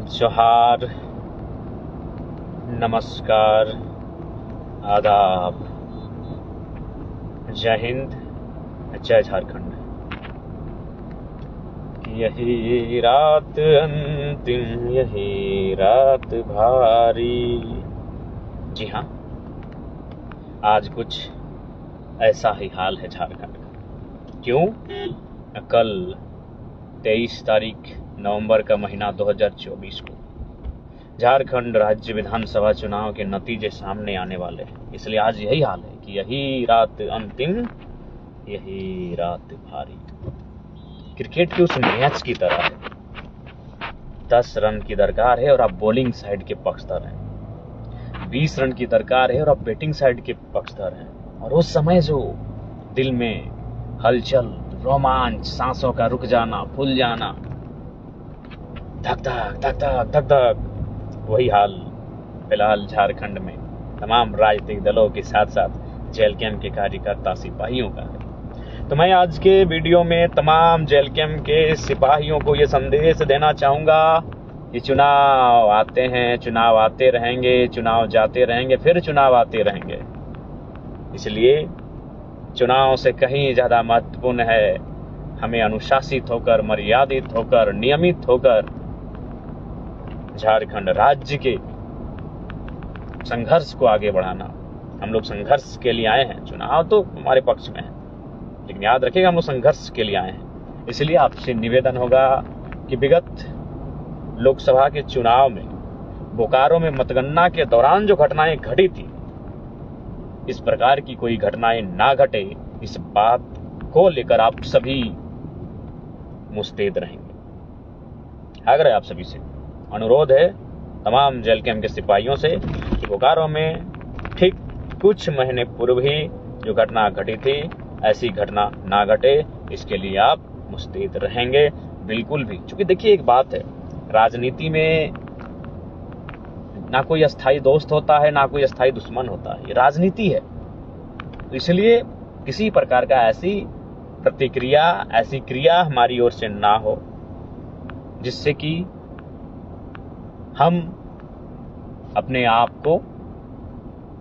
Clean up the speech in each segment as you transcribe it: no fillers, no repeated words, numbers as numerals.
जोहार, नमस्कार, आदाब, जय हिंद, जय झारखंड। यही रात अंतिम, यही रात भारी। जी हाँ, आज कुछ ऐसा ही हाल है झारखंड का। क्यों? कल 23 तारीख नवंबर का महीना 2024 को झारखंड राज्य विधानसभा चुनाव के नतीजे सामने आने वाले हैं। इसलिए आज यही हाल है कि यही रात अंतिम, यही रात भारी। क्रिकेट की उस मैच की तरह है। 10 रन की दरकार है और आप बॉलिंग साइड के पक्षधर हैं। 20 रन की दरकार है और आप बैटिंग साइड के पक्षधर हैं। और उस समय जो दिल में हलचल, रोमांच, सांसों का रुक जाना, फूल जाना, धक धक धक धक धक धक, वही हाल फिलहाल झारखंड में तमाम राजनीतिक दलों के साथ साथ जेल कैंप के कार्यकर्ता सिपाहियों का है। तो मैं आज के वीडियो में तमाम जेल कैंप के सिपाहियों को ये संदेश देना चाहूँगा कि चुनाव आते हैं, चुनाव आते रहेंगे, चुनाव जाते रहेंगे, फिर चुनाव आते रहेंगे। इसलिए चुनाव से कहीं ज़्यादा महत्वपूर्ण है हमें अनुशासित होकर, मर्यादित होकर, नियमित होकर झारखंड राज्य के संघर्ष को आगे बढ़ाना। हम लोग संघर्ष के लिए आए हैं। चुनाव तो हमारे पक्ष में है, लेकिन याद रखिएगा हम लोग संघर्ष के लिए आए हैं। इसलिए आपसे निवेदन होगा कि विगत लोकसभा के चुनाव में बोकारो में मतगणना के दौरान जो घटनाएं घटी थी, इस प्रकार की कोई घटनाएं ना घटे, इस बात को लेकर आप सभी मुस्तैद रहेंगे। आग्रह आप सभी से, अनुरोध है तमाम जेल कैंप के सिपाहियों से कि बोकारो में ठीक कुछ महीने पूर्व ही जो घटना घटी थी, ऐसी घटना ना घटे, इसके लिए आप मुस्तैद रहेंगे बिल्कुल भी। क्योंकि देखिए एक बात है, राजनीति में ना कोई अस्थाई दोस्त होता है, ना कोई अस्थाई दुश्मन होता है। ये राजनीति है। तो इसलिए किसी प्रकार का ऐसी प्रतिक्रिया, ऐसी क्रिया हमारी ओर से ना हो जिससे कि हम अपने आप को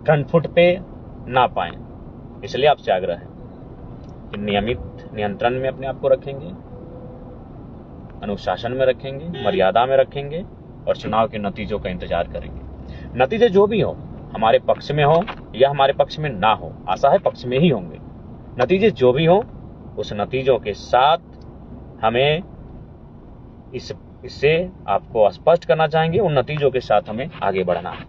फ्रंट फुट पे ना पाएं। इसलिए आपसे आग्रह है कि नियमित नियंत्रण में अपने आप को रखेंगे, अनुशासन में रखेंगे, मर्यादा में रखेंगे और चुनाव के नतीजों का इंतजार करेंगे। नतीजे जो भी हो, हमारे पक्ष में हो या हमारे पक्ष में ना हो, आशा है पक्ष में ही होंगे। नतीजे जो भी हो, उस नतीजों के साथ हमें इससे आपको स्पष्ट करना चाहेंगे, उन नतीजों के साथ हमें आगे बढ़ना है।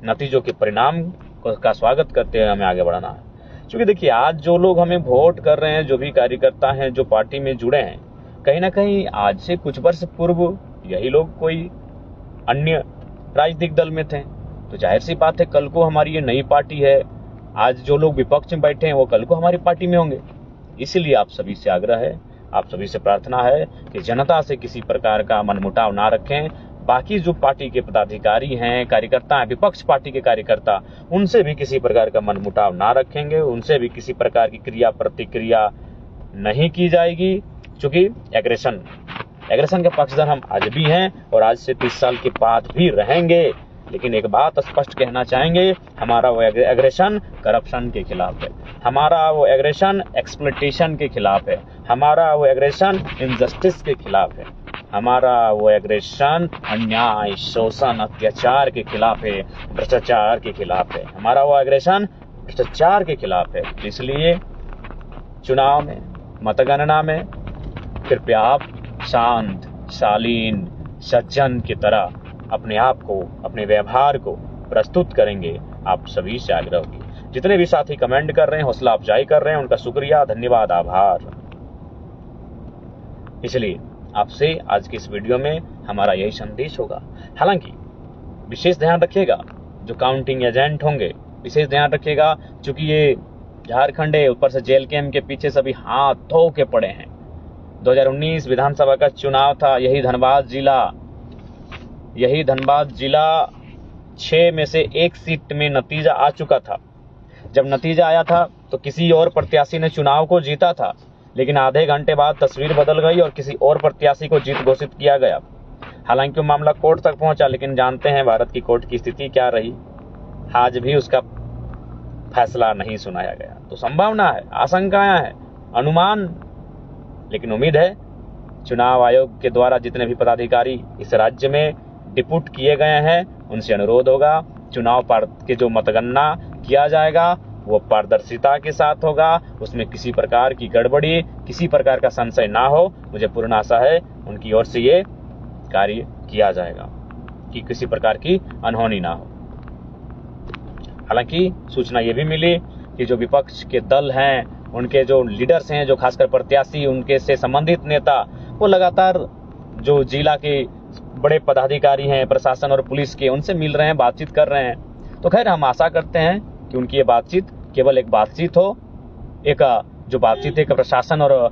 नतीजों के परिणाम का स्वागत करते हुए हमें आगे बढ़ना है। क्योंकि देखिए आज जो लोग हमें वोट कर रहे हैं, जो भी कार्यकर्ता हैं, जो पार्टी में जुड़े हैं, कहीं ना कहीं आज से कुछ वर्ष पूर्व यही लोग कोई अन्य राजनीतिक दल में थे। तो जाहिर सी बात है, कल को हमारी ये नई पार्टी है, आज जो लोग विपक्ष में बैठे हैं वो कल को हमारी पार्टी में होंगे। इसलिए आप सभी से आग्रह है, आप सभी से प्रार्थना है कि जनता से किसी प्रकार का मनमुटाव ना रखें। बाकी जो पार्टी के पदाधिकारी हैं, कार्यकर्ता हैं, विपक्ष पार्टी के कार्यकर्ता, उनसे भी किसी प्रकार का मनमुटाव ना रखेंगे, उनसे भी किसी प्रकार की क्रिया प्रतिक्रिया नहीं की जाएगी। क्योंकि एग्रेशन के पक्षधर हम आज भी हैं और आज से 30 साल के बाद भी रहेंगे। लेकिन एक बात स्पष्ट कहना चाहेंगे, हमारा वो एग्रेशन करप्शन के खिलाफ है, हमारा वो एग्रेशन एक्सप्लॉयटेशन के खिलाफ है, हमारा वो एग्रेशन इनजस्टिस के खिलाफ है, हमारा वो एग्रेशन अन्याय, शोषण, अत्याचार के खिलाफ है, भ्रष्टाचार के खिलाफ है, हमारा वो एग्रेशन भ्रष्टाचार के खिलाफ है। इसलिए चुनाव में, मतगणना में कृपया आप शांत, शालीन, सज्जन की तरह अपने आप को, अपने व्यवहार को प्रस्तुत करेंगे। आप सभी से आग्रह होगी। जितने भी साथी कमेंट कर रहे हैं, हौसला अफजाई कर रहे हैं, उनका शुक्रिया, धन्यवाद, आभार। इसलिए आपसे आज की इस वीडियो में हमारा यही संदेश होगा। हालांकि विशेष ध्यान रखिएगा, जो काउंटिंग एजेंट होंगे विशेष ध्यान रखिएगा, क्योंकि ये झारखंड है, ऊपर से जेल कैंप के पीछे सभी हाथ धो के पड़े हैं। 2019 विधानसभा का चुनाव था, यही धनबाद जिला 6 में से 1 सीट में नतीजा आ चुका था। जब नतीजा आया था तो किसी और प्रत्याशी ने चुनाव को जीता था, लेकिन आधे घंटे बाद तस्वीर बदल गई और किसी और प्रत्याशी को जीत घोषित किया गया। हालांकि वो मामला कोर्ट तक पहुंचा, लेकिन जानते हैं भारत की कोर्ट की स्थिति क्या रही, आज भी उसका फैसला नहीं सुनाया गया। तो संभावना है, आशंकाएं हैं, अनुमान, लेकिन उम्मीद है चुनाव आयोग के द्वारा जितने भी पदाधिकारी इस राज्य में डिप्यूट किए गए हैं उनसे अनुरोध होगा, चुनाव के जो मतगणना किया जाएगा वो पारदर्शिता के साथ होगा, उसमें किसी प्रकार की गड़बड़ी, किसी प्रकार का संशय ना हो। मुझे पूर्ण आशा है उनकी ओर से ये कार्य किया जाएगा कि किसी प्रकार की अनहोनी ना हो। हालांकि सूचना ये भी मिली कि जो विपक्ष के दल हैं, उनके जो लीडर्स हैं, जो खासकर प्रत्याशी, उनके से संबंधित नेता, वो लगातार जो जिला के बड़े पदाधिकारी हैं, प्रशासन और पुलिस के, उनसे मिल रहे हैं, बातचीत कर रहे हैं। तो खैर हम आशा करते हैं कि उनकी ये बातचीत केवल एक बातचीत हो, एक जो बातचीत एक प्रशासन और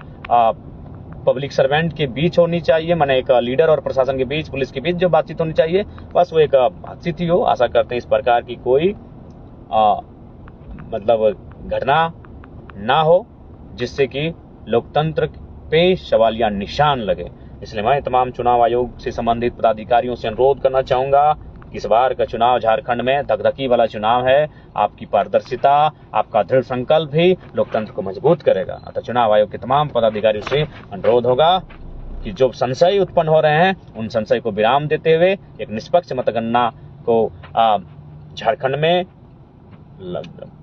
पब्लिक सर्वेंट के बीच होनी चाहिए, माने एक लीडर और प्रशासन के बीच, पुलिस के बीच जो बातचीत होनी चाहिए, बस वो एक बातचीत ही हो। आशा करते हैं इस प्रकार की कोई मतलब घटना ना हो जिससे कि लोकतंत्र पे सवालिया निशान लगे। इसलिए मैं तमाम चुनाव आयोग से संबंधित पदाधिकारियों से अनुरोध करना चाहूंगा कि इस बार का चुनाव झारखंड में धकधकी वाला चुनाव है, आपकी पारदर्शिता, आपका दृढ़ संकल्प भी लोकतंत्र को मजबूत करेगा। अतः चुनाव आयोग के तमाम पदाधिकारियों से अनुरोध होगा कि जो संशय उत्पन्न हो रहे हैं उन संशय को विराम देते हुए एक निष्पक्ष मतगणना को झारखंड में,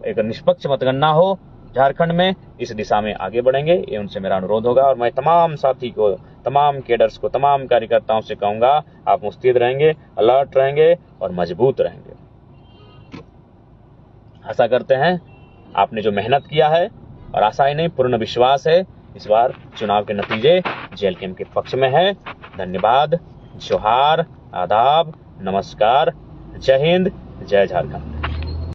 एक निष्पक्ष मतगणना हो झारखंड में, इस दिशा में आगे बढ़ेंगे, ये उनसे मेरा अनुरोध होगा। और मैं तमाम साथी को, तमाम केडर्स को, तमाम कार्यकर्ताओं से कहूंगा आप मुस्तैद रहेंगे, अलर्ट रहेंगे और मजबूत रहेंगे। आशा करते हैं आपने जो मेहनत किया है, और आशा ही नहीं पूर्ण विश्वास है इस बार चुनाव के नतीजे जेएलकेएम के पक्ष में है। धन्यवाद, जोहार, आदाब, नमस्कार, जय हिंद, जय झारखंड।